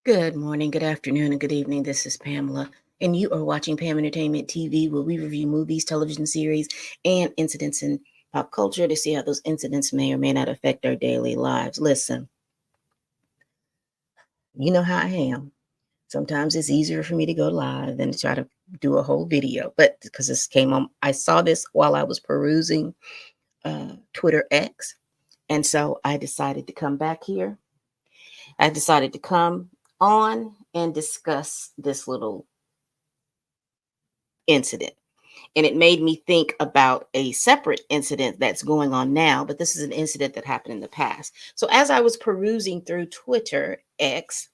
Good morning, good afternoon, and good evening. This is Pamela, and you are watching Pam Entertainment TV, where we review movies, television series, and incidents in pop culture to see how those incidents may or may not affect our daily lives. Listen, you know how I am. Sometimes it's easier for me to go live than to try to do a whole video, but because this came on, I saw this while I was perusing Twitter X, and so I decided to come back here. I decided to come on and discuss this little incident. And it made me think about a separate incident that's going on now, but this is an incident that happened in the past. So as I was perusing through Twitter X,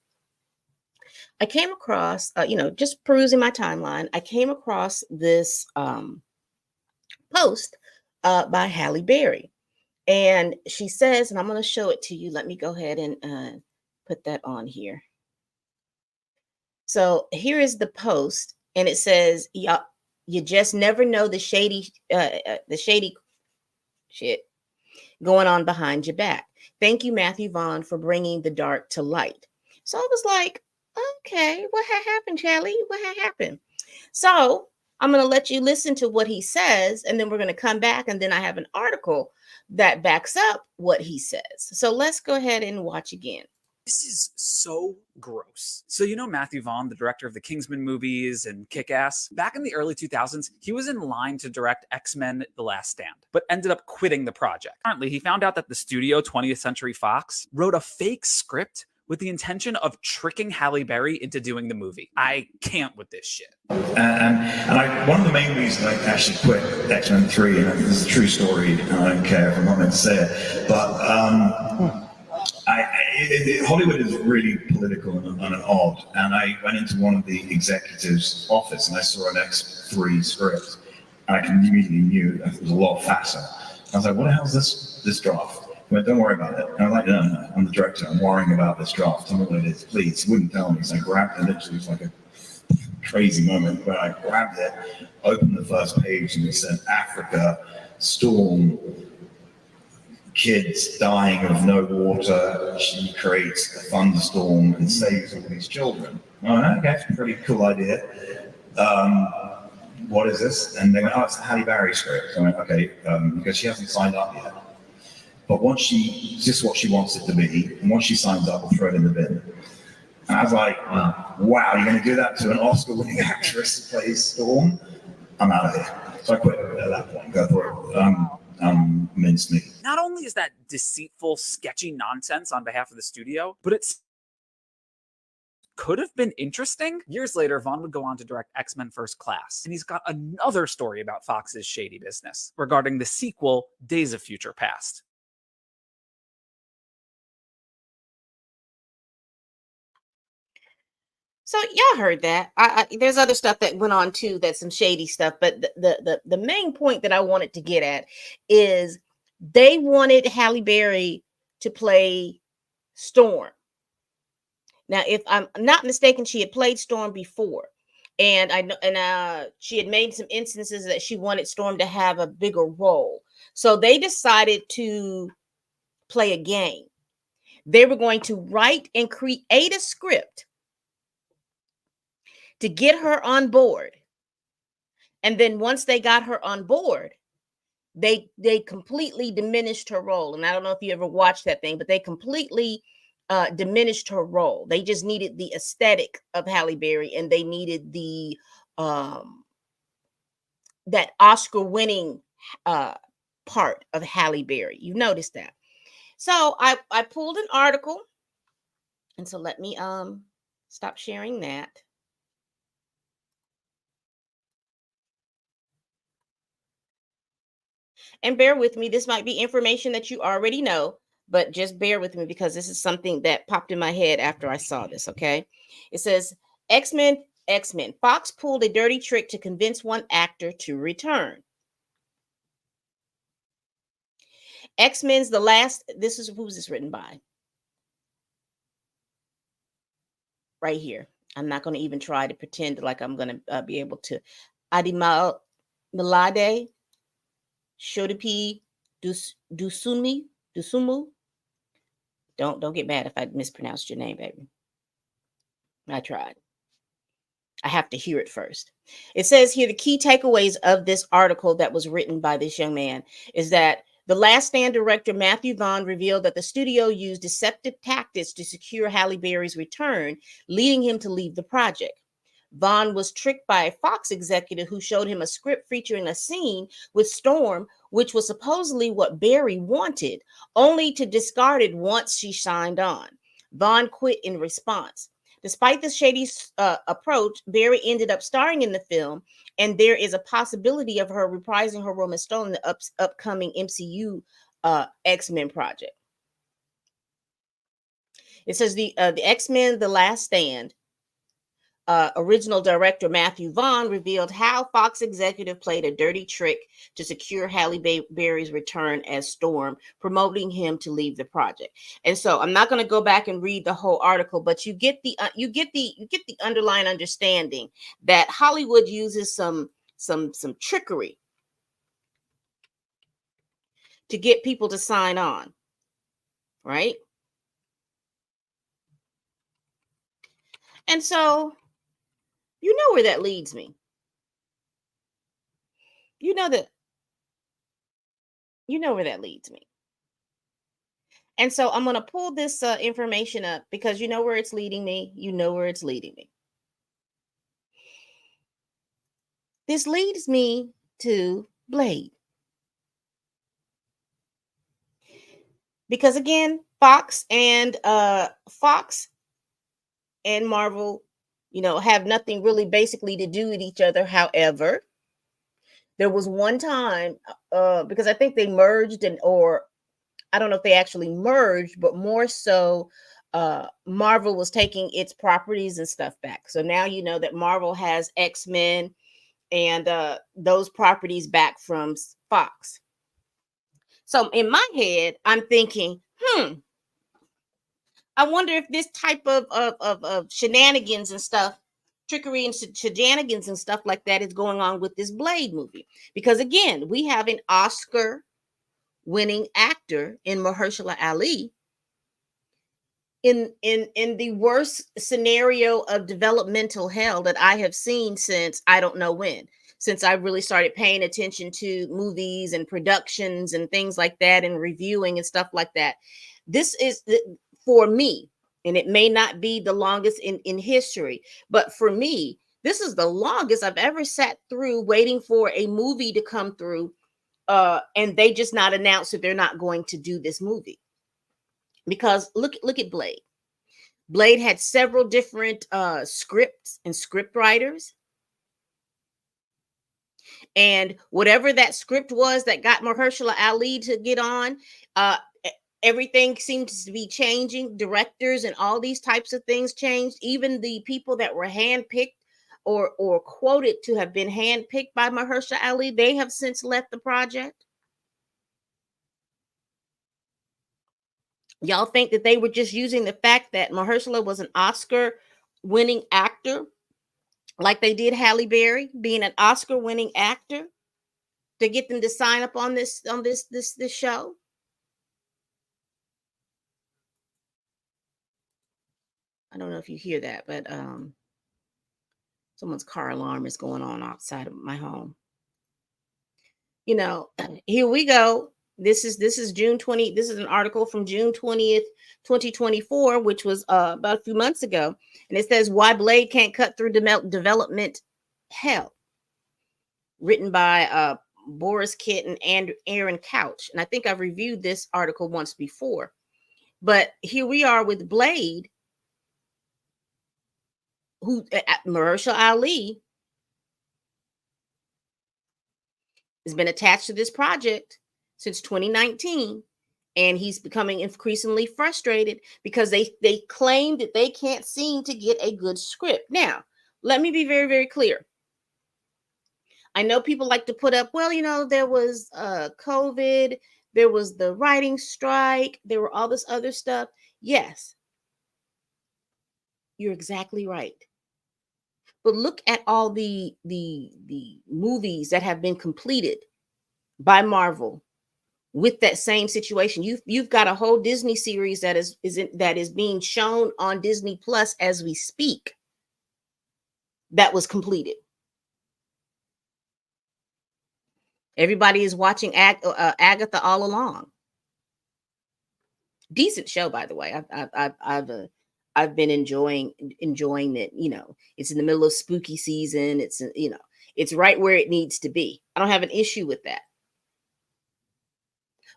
I came across, just perusing my timeline, I came across this post by Halle Berry. And she says, and I'm going to show it to you. Let me go ahead and put that on here. So here is the post, and it says, "Yeah, you just never know the shady shit going on behind your back. Thank you, Matthew Vaughn, for bringing the dark to light." So I was like, okay, what had happened, Charlie? What had happened? So I'm going to let you listen to what he says, and then we're going to come back, and then I have an article that backs up what he says. So let's go ahead and watch again. This is so gross. So you know Matthew Vaughn, the director of the Kingsman movies and Kick-Ass? Back in the early 2000s, he was in line to direct X-Men The Last Stand, but ended up quitting the project. Apparently, he found out that the studio, 20th Century Fox, wrote a fake script with the intention of tricking Halle Berry into doing the movie. I can't with this shit. One of the main reasons I actually quit X-Men 3, and this is a true story, and I don't care if I'm not meant to say it, but Hollywood is really political and odd, and I went into one of the executives' office and I saw an X3 script, and I immediately knew it was a lot faster. I was like, what the hell is this draft? He went, don't worry about it. And I was like, no, I'm the director, I'm worrying about this draft, tell me what it is, please. He wouldn't tell me, so I grabbed it, literally, it was like a crazy moment where I grabbed it, opened the first page, and it said, Africa, storm, kids dying of no water, she creates a thunderstorm and saves all these children. Oh, okay, that's a pretty cool idea. What is this? And they went, oh, it's the Halle Berry script. I went, okay, because she hasn't signed up yet. But once this is what she wants it to be, and once she signs up, we'll throw it in the bin. And I was like, wow, you're going to do that to an Oscar-winning actress who plays Storm? I'm out of here. So I quit at that point. Go for it. Mincemeat. Not only is that deceitful, sketchy nonsense on behalf of the studio, but it's could have been interesting. Years later, Vaughn would go on to direct X-Men First Class, and he's got another story about Fox's shady business regarding the sequel, Days of Future Past. So y'all heard that. There's other stuff that went on too. That's some shady stuff. But the main point that I wanted to get at is they wanted Halle Berry to play Storm. Now, if I'm not mistaken, she had played Storm before, and she had made some instances that she wanted Storm to have a bigger role. So they decided to play a game. They were going to write and create a script to get her on board. And then once they got her on board, they completely diminished her role. And I don't know if you ever watched that thing, but they completely diminished her role. They just needed the aesthetic of Halle Berry, and they needed the that Oscar-winning part of Halle Berry. You noticed that. So I pulled an article, and so let me stop sharing that. And bear with me, this might be information that you already know, but just bear with me because this is something that popped in my head after I saw this, okay? It says, X-Men, Fox pulled a dirty trick to convince one actor to return. X-Men's The Last, who's this written by? Right here. I'm not going to even try to pretend like I'm going to be able to. Adimal Milade, Shodapi Dusumu. Don't get mad if I mispronounced your name, baby. I tried. I have to hear it first. It says here the key takeaways of this article that was written by this young man is that The Last Stand director Matthew Vaughn revealed that the studio used deceptive tactics to secure Halle Berry's return, leading him to leave the project. Vaughn was tricked by a Fox executive who showed him a script featuring a scene with Storm, which was supposedly what Berry wanted, only to discard it once she signed on. Vaughn quit in response. Despite the shady approach, Berry ended up starring in the film, and there is a possibility of her reprising her role as Storm in the upcoming MCU X-Men project. It says the X-Men: The Last Stand original director Matthew Vaughn revealed how Fox executive played a dirty trick to secure Halle Berry's return as Storm, promoting him to leave the project. And so I'm not going to go back and read the whole article, but you get the underlying understanding that Hollywood uses some trickery to get people to sign on, right? And so you know where that leads me. You know where that leads me. And so I'm going to pull this information up because you know where it's leading me. You know where it's leading me. This leads me to Blade. Because again, Fox and Marvel, have nothing really basically to do with each other. However, there was one time because I think they merged or I don't know if they actually merged, but more so Marvel was taking its properties and stuff back. So now you know that Marvel has X-Men and those properties back from Fox. So in my head, I'm thinking, I wonder if this type of shenanigans and stuff, trickery and shenanigans and stuff like that is going on with this Blade movie. Because again, we have an Oscar winning actor in Mahershala Ali in the worst scenario of developmental hell that I have seen since I don't know when, since I really started paying attention to movies and productions and things like that and reviewing and stuff like that. This is for me, and it may not be the longest in history, but for me, this is the longest I've ever sat through waiting for a movie to come through and they just not announced that they're not going to do this movie. Because look at Blade. Blade had several different scripts and script writers. And whatever that script was that got Mahershala Ali to get on, everything seems to be changing. Directors and all these types of things changed. Even the people that were handpicked or quoted to have been handpicked by Mahershala Ali, they have since left the project. Y'all think that they were just using the fact that Mahershala was an Oscar winning actor, like they did Halle Berry, being an Oscar winning actor, to get them to sign up on this show? I don't know if you hear that, but someone's car alarm is going on outside of my home. Here we go. This is June 20. This is an article from June 20th, 2024, which was about a few months ago. And it says why Blade can't cut through development hell. Written by Boris Kitt and Aaron Couch. And I think I've reviewed this article once before. But here we are with Blade, who Mahershala Ali has been attached to this project since 2019, and he's becoming increasingly frustrated because they claim that they can't seem to get a good script. Now, let me be very, very clear. I know people like to put up, well, there was COVID, there was the writing strike, there were all this other stuff. Yes, you're exactly right. But look at all the movies that have been completed by Marvel with that same situation. You've got a whole Disney series that is being shown on Disney Plus as we speak, that was completed. Everybody is watching Agatha all along. Decent show, by the way. I've been enjoying it. You know, it's in the middle of spooky season. It's it's right where it needs to be. I don't have an issue with that.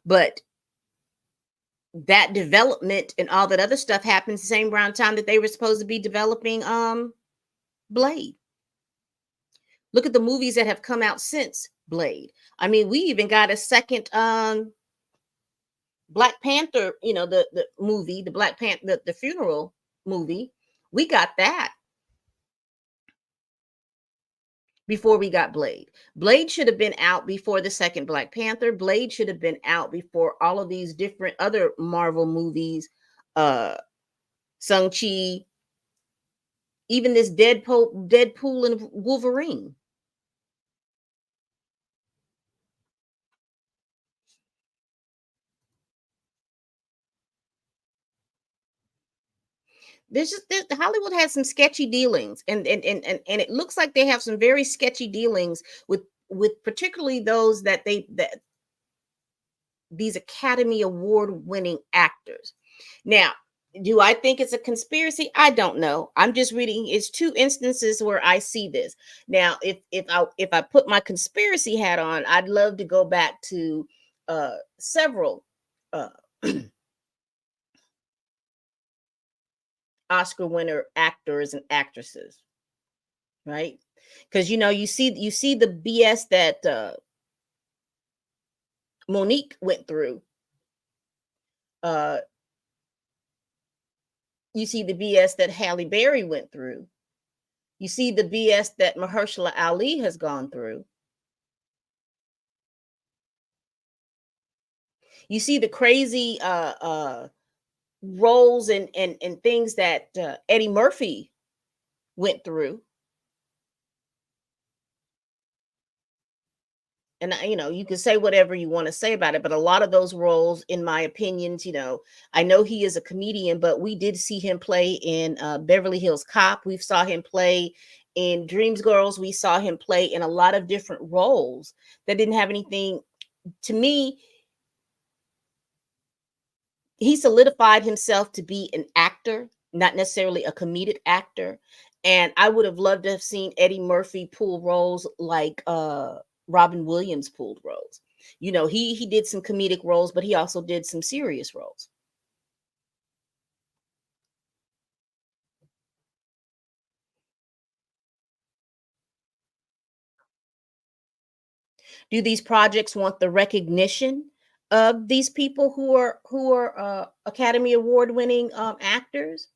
But that development and all that other stuff happens the same around time that they were supposed to be developing Blade. Look at the movies that have come out since Blade. I mean, we even got a second Black Panther, you know, the movie, the Black Panther, the funeral movie. We got that before we got Blade. Blade should have been out before the second Black Panther. Blade should have been out before all of these different other Marvel movies, Shang-Chi, even this Deadpool and Wolverine. Hollywood has some sketchy dealings, and it looks like they have some very sketchy dealings with particularly those that these Academy Award winning actors. Now, do I think it's a conspiracy? I don't know. I'm just reading. It's two instances where I see this. Now, if I put my conspiracy hat on, I'd love to go back to several Oscar winner actors and actresses, right? Because you see the BS that Monique went through. You see the BS that Halle Berry went through. You see the BS that Mahershala Ali has gone through. You see the crazy roles and things that Eddie Murphy went through. And you can say whatever you want to say about it, but a lot of those roles, in my opinions, I know he is a comedian, but we did see him play in Beverly Hills Cop. We saw him play in Dreamgirls. We saw him play in a lot of different roles that didn't have anything. To me, he solidified himself to be an actor, not necessarily a comedic actor. And I would have loved to have seen Eddie Murphy pull roles like Robin Williams pulled roles. He did some comedic roles, but he also did some serious roles. Do these projects want the recognition of these people who are Academy Award winning actors?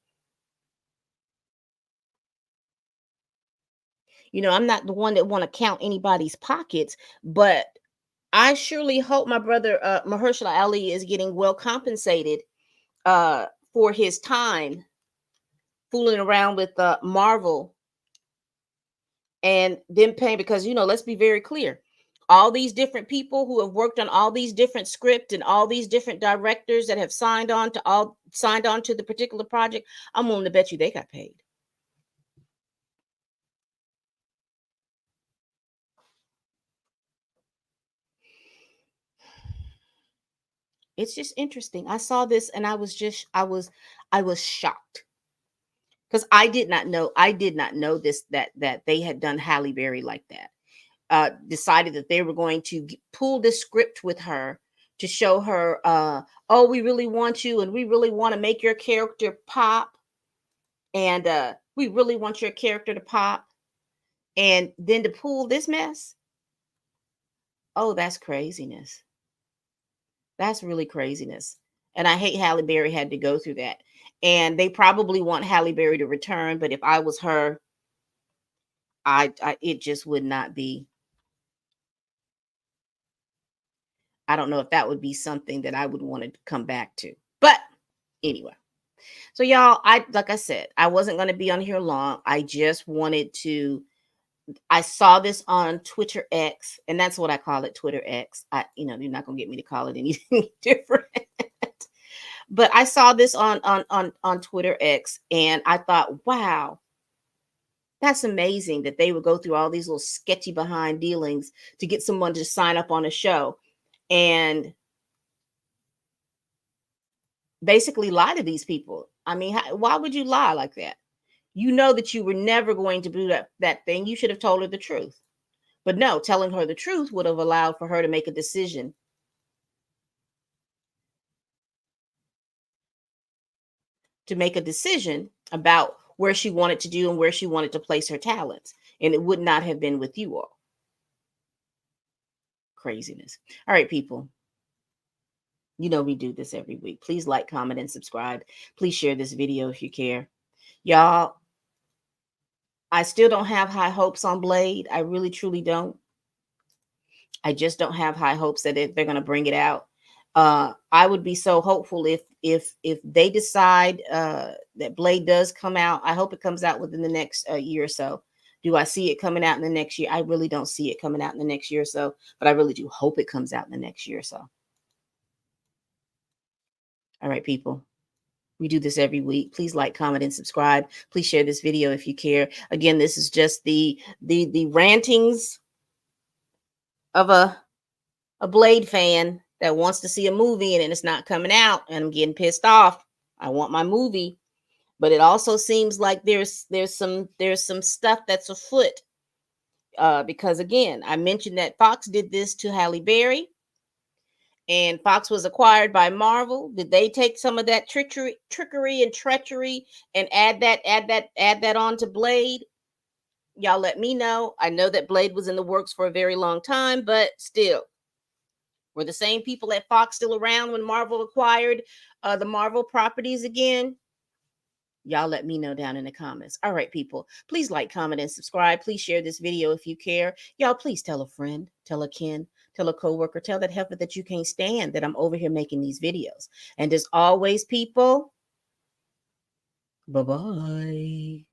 I'm not the one that want to count anybody's pockets, but I surely hope my brother Mahershala Ali is getting well compensated for his time fooling around with Marvel and them paying, because let's be very clear. All these different people who have worked on all these different scripts and all these different directors that have signed on to the particular project, I'm willing to bet you they got paid. It's just interesting. I saw this and I was shocked, because I did not know this, that they had done Halle Berry like that. Decided that they were going to pull this script with her to show her, oh, we really want you, and we really want to make your character pop, and we really want your character to pop, and then to pull this mess. Oh, that's craziness. That's really craziness. And I hate Halle Berry had to go through that. And they probably want Halle Berry to return, but if I was her, it just would not be. I don't know if that would be something that I would want to come back to. But anyway. So y'all, like I said, I wasn't going to be on here long. I just wanted to I saw this on Twitter X, and that's what I call it, Twitter X. You're not gonna get me to call it anything different. But I saw this on Twitter X, and I thought, wow, that's amazing that they would go through all these little sketchy behind dealings to get someone to sign up on a show and basically lie to these people. I mean, why would you lie like that? You know that you were never going to do that thing. You should have told her the truth. But no, telling her the truth would have allowed for her to make a decision. To make a decision about where she wanted to do and where she wanted to place her talents. And it would not have been with you all. Craziness. All right, people. You know we do this every week. Please like, comment, and subscribe. Please share this video if you care. Y'all, I still don't have high hopes on Blade. I really, truly don't. I just don't have high hopes that they're going to bring it out. I would be so hopeful if they decide that Blade does come out. I hope it comes out within the next year or so. Do I see it coming out in the next year? I really don't see it coming out in the next year or so, but I really do hope it comes out in the next year or so. All right, people. We do this every week. Please like, comment, and subscribe. Please share this video if you care. Again, this is just the rantings of a Blade fan that wants to see a movie and it's not coming out, and I'm getting pissed off. I want my movie, but it also seems like there's some stuff that's afoot. Because again, I mentioned that Fox did this to Halle Berry. And Fox was acquired by Marvel. Did they take some of that trickery and treachery and add that on to Blade? Y'all let me know. I know that Blade was in the works for a very long time, but still, were the same people at Fox still around when Marvel acquired the Marvel properties again? Y'all let me know down in the comments. All right, people, please like, comment, and subscribe. Please share this video if you care. Y'all, please tell a friend, tell a kin, tell a coworker, tell that heifer that you can't stand that I'm over here making these videos. And as always, people, bye-bye.